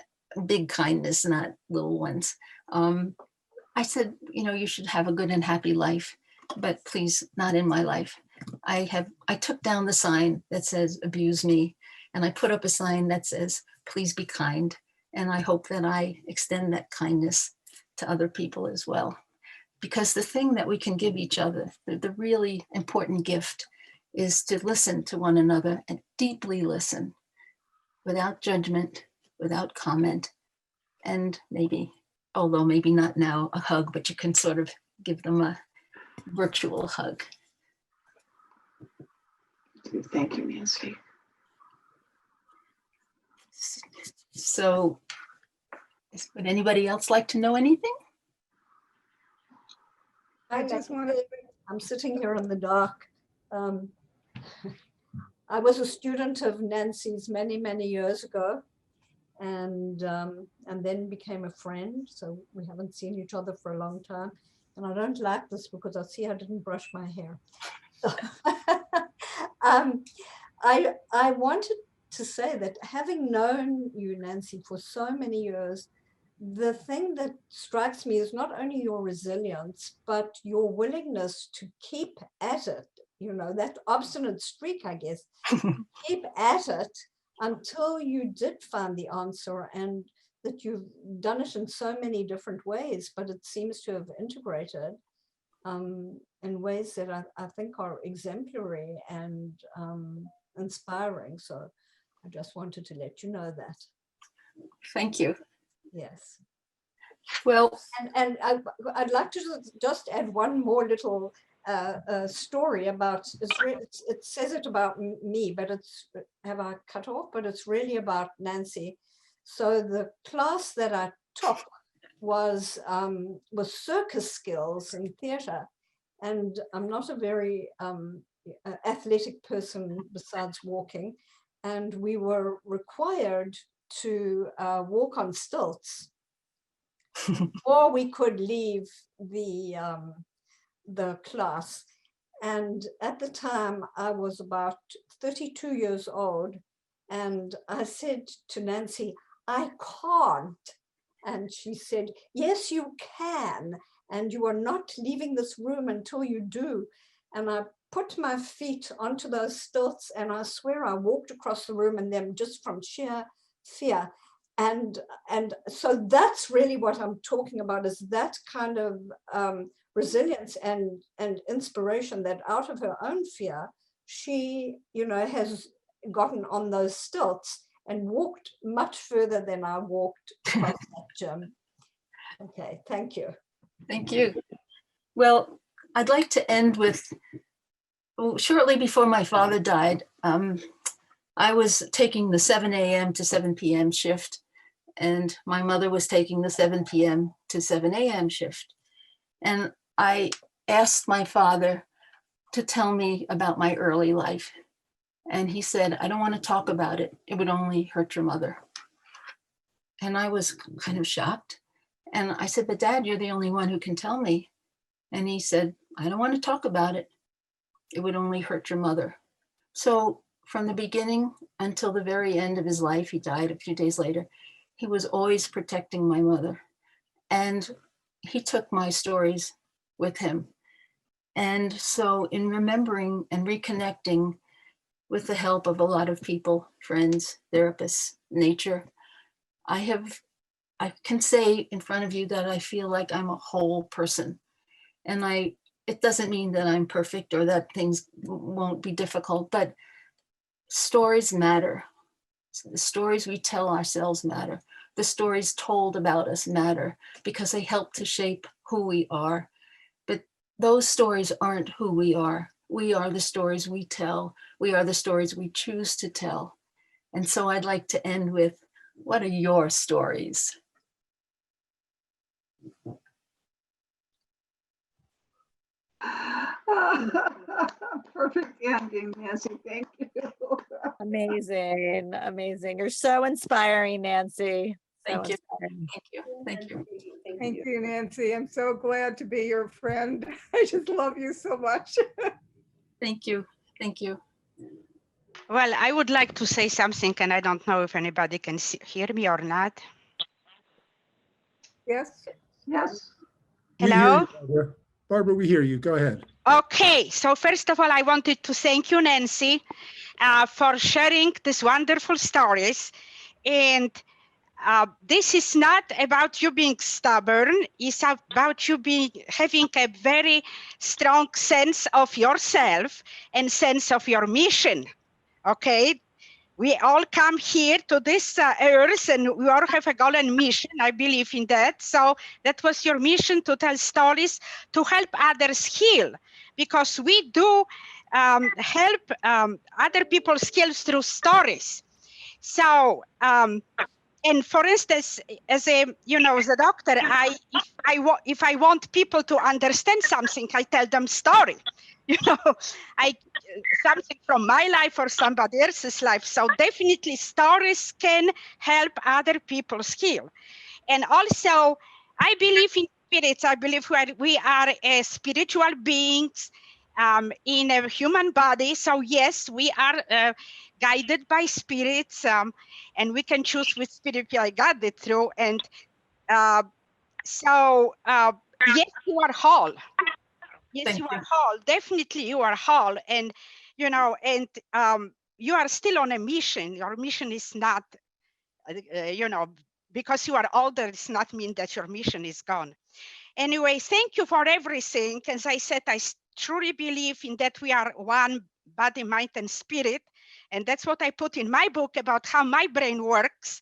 big kindness, not little ones. I said, you know, you should have a good and happy life, but please, not in my life. I took down the sign that says abuse me, and I put up a sign that says please be kind, and I hope that I extend that kindness to other people as well, because the thing that we can give each other, the really important gift, is to listen to one another and deeply listen without judgment, without comment, and maybe, although maybe not now, a hug, but you can sort of give them a virtual hug. Thank you, Nancy. So, would anybody else like to know anything? I just want to, I'm sitting here in the dark. I was a student of Nancy's many, many years ago, and then became a friend. So we haven't seen each other for a long time. And I don't like this because I see I didn't brush my hair. So, I wanted to say that having known you, Nancy, for so many years, the thing that strikes me is not only your resilience, but your willingness to keep at it, you know, that obstinate streak, I guess, keep at it until you did find the answer, and that you've done it in so many different ways, but it seems to have integrated in ways that I think are exemplary and inspiring. So I just wanted to let you know that. Thank you. Yes. Well, and I'd like to just add one more little story about, it says it about me, but it's, have I cut off? But it's really about Nancy. So the class that I took was circus skills in theater. And I'm not a very athletic person besides walking. And we were required to walk on stilts, or we could leave the class. And at the time I was about 32 years old, and I said to Nancy, I can't. And she said, yes, you can. And you are not leaving this room until you do. And I put my feet onto those stilts, and I swear I walked across the room in them just from sheer fear. And so that's really what I'm talking about, is that kind of resilience and inspiration, that out of her own fear, she, you know, has gotten on those stilts and walked much further than I walked across that gym. Okay, thank you. Thank you. Well, I'd like to end with, shortly before my father died, I was taking the 7 a.m. to 7 p.m. shift, and my mother was taking the 7 p.m. to 7 a.m. shift. And I asked my father to tell me about my early life. And he said, I don't want to talk about it. It would only hurt your mother. And I was kind of shocked. And I said, but Dad, you're the only one who can tell me. And he said, I don't want to talk about it. It would only hurt your mother. So from the beginning until the very end of his life, he died a few days later, he was always protecting my mother. And he took my stories with him. And so in remembering and reconnecting with the help of a lot of people, friends, therapists, nature, I can say in front of you that I feel like I'm a whole person. And it doesn't mean that I'm perfect or that things won't be difficult, but stories matter. The stories we tell ourselves matter. The stories told about us matter because they help to shape who we are. But those stories aren't who we are. We are the stories we tell. We are the stories we choose to tell. And so I'd like to end with, what are your stories? Perfect ending, Nancy. Thank you. Amazing, amazing. You're so inspiring, Nancy. Thank you. Inspiring. Thank you. Thank you. Thank you, Nancy. I'm so glad to be your friend. I just love you so much. Thank you. Thank you. Well, I would like to say something, and I don't know if anybody can hear me or not. Yes. Yes. We hear Hello? you, Barbara. Barbara, we hear you. Go ahead. Okay, so first of all, I wanted to thank you, Nancy, for sharing these wonderful stories. And this is not about you being stubborn. It's about you having a very strong sense of yourself and sense of your mission. Okay, we all come here to this earth and we all have a goal and mission. I believe in that. So that was your mission, to tell stories, to help others heal, because we do help other people's heal through stories. So, and for instance, as a, as a doctor, if I want people to understand something, I tell them story, something from my life or somebody else's life. So definitely stories can help other people heal. And also, I believe in spirits. I believe we are spiritual beings in a human body. So yes, we are guided by spirits, and we can choose which spirit we are guided through. And yes, you are whole. Yes, Thank you you. are whole. Definitely, you are whole. And you are still on a mission. Your mission is not, because you are older, it's not mean that your mission is gone. Anyway, thank you for everything. As I said, I truly believe in that we are one body, mind, and spirit. And that's what I put in my book about how my brain works.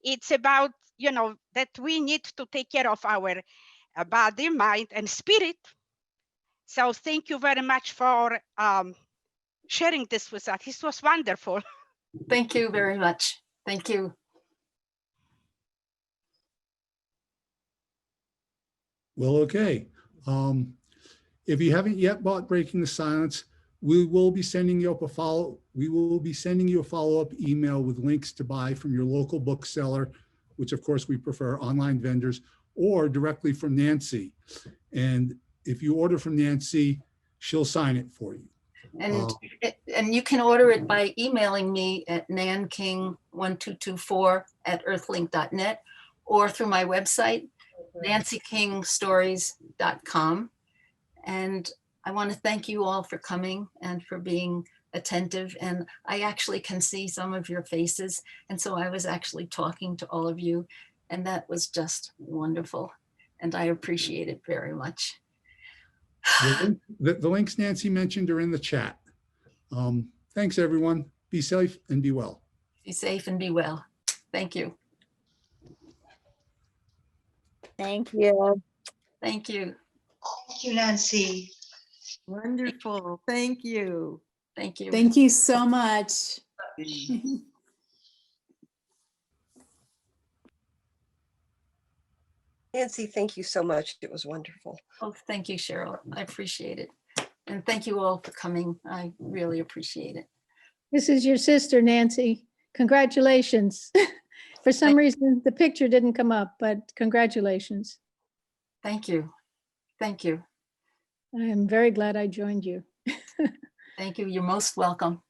It's about, that we need to take care of our body, mind, and spirit. So thank you very much for sharing this with us. This was wonderful. Thank you very much. Thank you. Well, okay. If you haven't yet bought Breaking the Silence, we will be sending you a follow-up email with links to buy from your local bookseller, which of course we prefer online vendors, or directly from Nancy. And if you order from Nancy, she'll sign it for you. And you can order it by emailing me at nanking1224@earthlink.net, or through my website, nancykingstories.com. And I want to thank you all for coming and for being attentive. And I actually can see some of your faces. And so I was actually talking to all of you, and that was just wonderful. And I appreciate it very much. The links Nancy mentioned are in the chat. Thanks, everyone. Be safe and be well. Be safe and be well. Thank you. Thank you. Thank you. Thank you, Nancy. Wonderful. Thank you. Thank you. Thank you so much. Nancy, thank you so much. It was wonderful. Oh, thank you, Cheryl. I appreciate it. And thank you all for coming. I really appreciate it. This is your sister, Nancy. Congratulations. For some reason, the picture didn't come up, but congratulations. Thank you. Thank you. I am very glad I joined you. Thank you. You're most welcome.